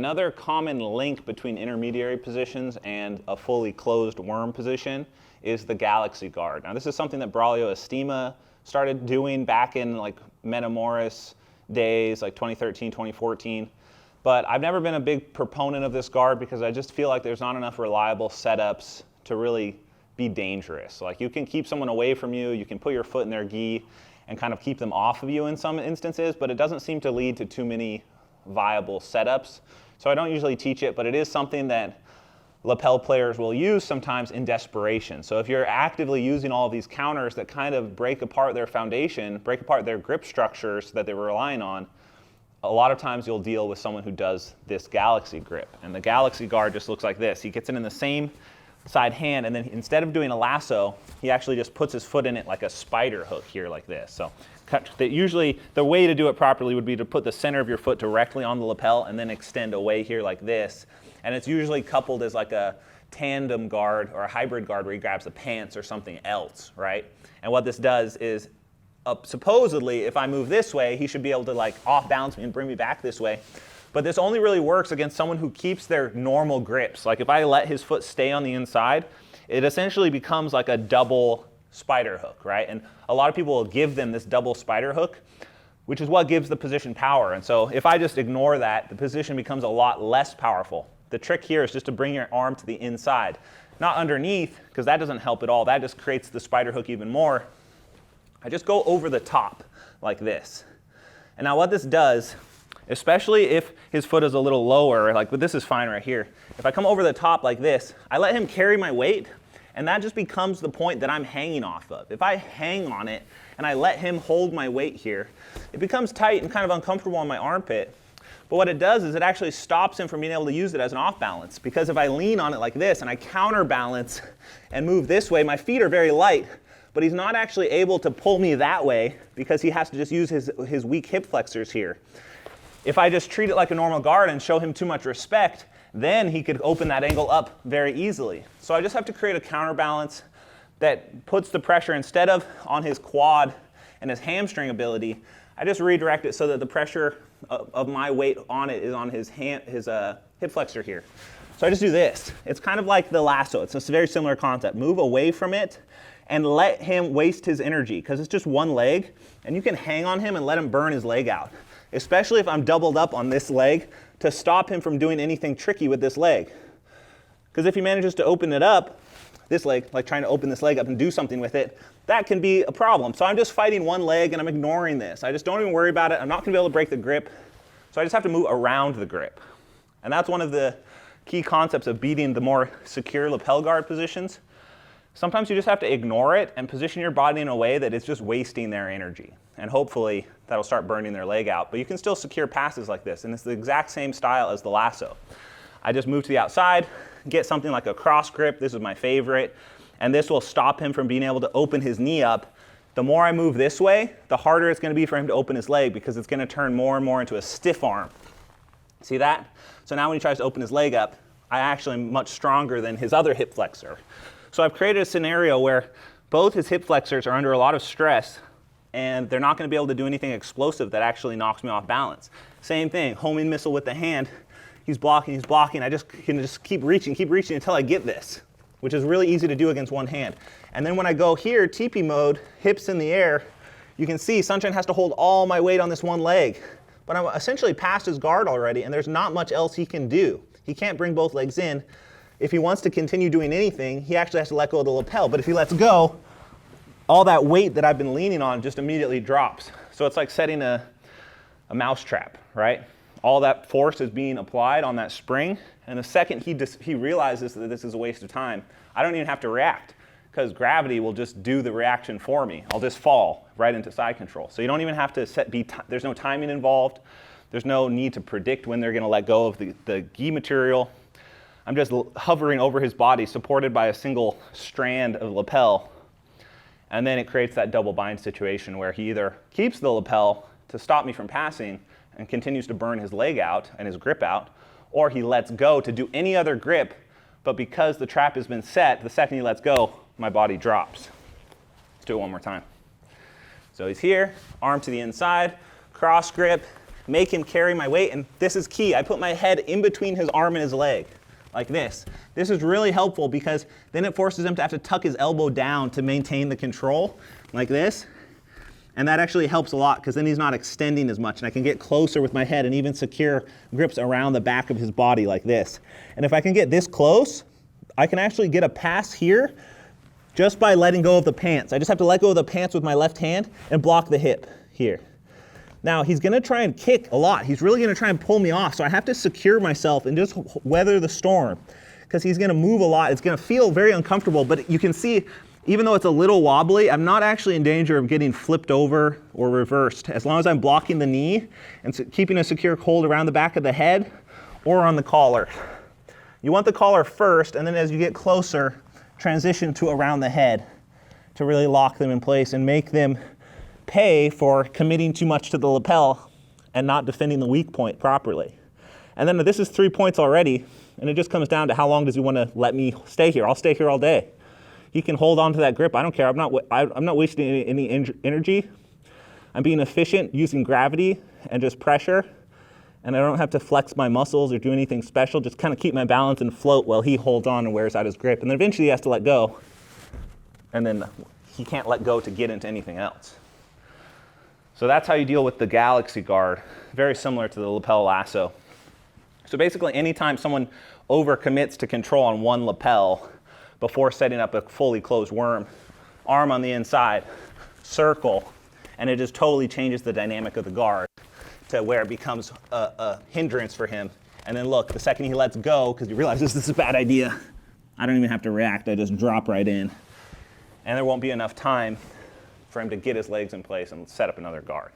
another common link between intermediary positions and a fully closed worm position is the Galaxy Guard. Now this is something that Braulio Estima started doing back in like Metamoris days, like 2013, 2014. But I've never been a big proponent of this guard because I just feel like there's not enough reliable setups to really be dangerous. Like you can keep someone away from you, you can put your foot in their gi and kind of keep them off of you in some instances, but it doesn't seem to lead to too many viable setups. So I don't usually teach it, but it is something that lapel players will use sometimes in desperation. So if you're actively using all of these counters that kind of break apart their foundation, break apart their grip structures that they were relying on, a lot of times you'll deal with someone who does this Galaxy grip. And the Galaxy Guard just looks like this. He gets it in the same side hand, and then instead of doing a lasso, he actually just puts his foot in it like a spider hook here like this. So usually the way to do it properly would be to put the center of your foot directly on the lapel and then extend away here like this. And it's usually coupled as like a tandem guard or a hybrid guard where he grabs the pants or something else, right? And what this does is supposedly if I move this way, he should be able to like off balance me and bring me back this way. But this only really works against someone who keeps their normal grips. Like if I let his foot stay on the inside, it essentially becomes like a double spider hook, right? And a lot of people will give them this double spider hook, which is what gives the position power. And so if I just ignore that, the position becomes a lot less powerful. The trick here is just to bring your arm to the inside, not underneath, because that doesn't help at all. That just creates the spider hook even more. I just go over the top like this. And now what this does, especially if his foot is a little lower, like but this is fine right here. If I come over the top like this, I let him carry my weight, and that just becomes the point that I'm hanging off of. If I hang on it and I let him hold my weight here, it becomes tight and kind of uncomfortable on my armpit. But what it does is it actually stops him from being able to use it as an off balance. Because if I lean on it like this and I counterbalance and move this way, my feet are very light, but he's not actually able to pull me that way because he has to just use his weak hip flexors here. If I just treat it like a normal guard and show him too much respect, then he could open that angle up very easily. So I just have to create a counterbalance that puts the pressure instead of on his quad and his hamstring ability, I just redirect it so that the pressure of my weight on it is on his hip flexor here. So I just do this. It's kind of like the lasso. It's a very similar concept. Move away from it and let him waste his energy because it's just one leg and you can hang on him and let him burn his leg out. Especially if I'm doubled up on this leg to stop him from doing anything tricky with this leg. Because if he manages to open it up, this leg, like trying to open this leg up and do something with it, that can be a problem. So I'm just fighting one leg and I'm ignoring this. I just don't even worry about it. I'm not going to be able to break the grip. So I just have to move around the grip. And that's one of the key concepts of beating the more secure lapel guard positions. Sometimes you just have to ignore it and position your body in a way that it's just wasting their energy. And hopefully that'll start burning their leg out. But you can still secure passes like this. And it's the exact same style as the lasso. I just move to the outside, get something like a cross grip. This is my favorite. And this will stop him from being able to open his knee up. The more I move this way, the harder it's going to be for him to open his leg because it's going to turn more and more into a stiff arm. See that? So now when he tries to open his leg up, I actually am much stronger than his other hip flexor. So I've created a scenario where both his hip flexors are under a lot of stress and they're not going to be able to do anything explosive that actually knocks me off balance. Same thing, homing missile with the hand. He's blocking. I can just keep reaching until I get this, which is really easy to do against one hand. And then when I go here, teepee mode, hips in the air, you can see Sunshine has to hold all my weight on this one leg. But I'm essentially past his guard already, and there's not much else he can do. He can't bring both legs in. If he wants to continue doing anything, he actually has to let go of the lapel. But if he lets go, all that weight that I've been leaning on just immediately drops. So it's like setting a mouse trap, right? All that force is being applied on that spring, and the second he realizes that this is a waste of time, I don't even have to react because gravity will just do the reaction for me. I'll just fall right into side control. So you don't even have to there's no timing involved. There's no need to predict when they're going to let go of the gi material. I'm just hovering over his body supported by a single strand of lapel. And then it creates that double bind situation where he either keeps the lapel to stop me from passing and continues to burn his leg out and his grip out, or he lets go to do any other grip, but because the trap has been set, the second he lets go, my body drops. Let's do it one more time. So he's here, arm to the inside, cross grip, make him carry my weight, and this is key. I put my head in between his arm and his leg, like this. This is really helpful because then it forces him to have to tuck his elbow down to maintain the control, like this. And that actually helps a lot because then he's not extending as much, and I can get closer with my head and even secure grips around the back of his body like this. And if I can get this close, I can actually get a pass here just by letting go of the pants. I just have to let go of the pants with my left hand and block the hip here. Now he's gonna try and kick a lot. He's really gonna try and pull me off, so I have to secure myself and just weather the storm because he's gonna move a lot. It's gonna feel very uncomfortable, but you can see, even though it's a little wobbly, I'm not actually in danger of getting flipped over or reversed as long as I'm blocking the knee and keeping a secure hold around the back of the head or on the collar. You want the collar first, and then as you get closer, transition to around the head to really lock them in place and make them pay for committing too much to the lapel and not defending the weak point properly. And then this is 3 points already, and it just comes down to how long does he want to let me stay here. I'll stay here all day. He can hold on to that grip. I don't care. I'm not wasting any energy. I'm being efficient using gravity and just pressure, and I don't have to flex my muscles or do anything special. Just kind of keep my balance and float while he holds on and wears out his grip. And then eventually he has to let go, and then he can't let go to get into anything else. So that's how you deal with the Galaxy Guard. Very similar to the lapel lasso. So basically anytime someone overcommits to control on one lapel before setting up a fully closed worm, arm on the inside, circle, and it just totally changes the dynamic of the guard to where it becomes a hindrance for him. And then look, the second he lets go, because he realizes this is a bad idea, I don't even have to react, I just drop right in. And there won't be enough time for him to get his legs in place and set up another guard.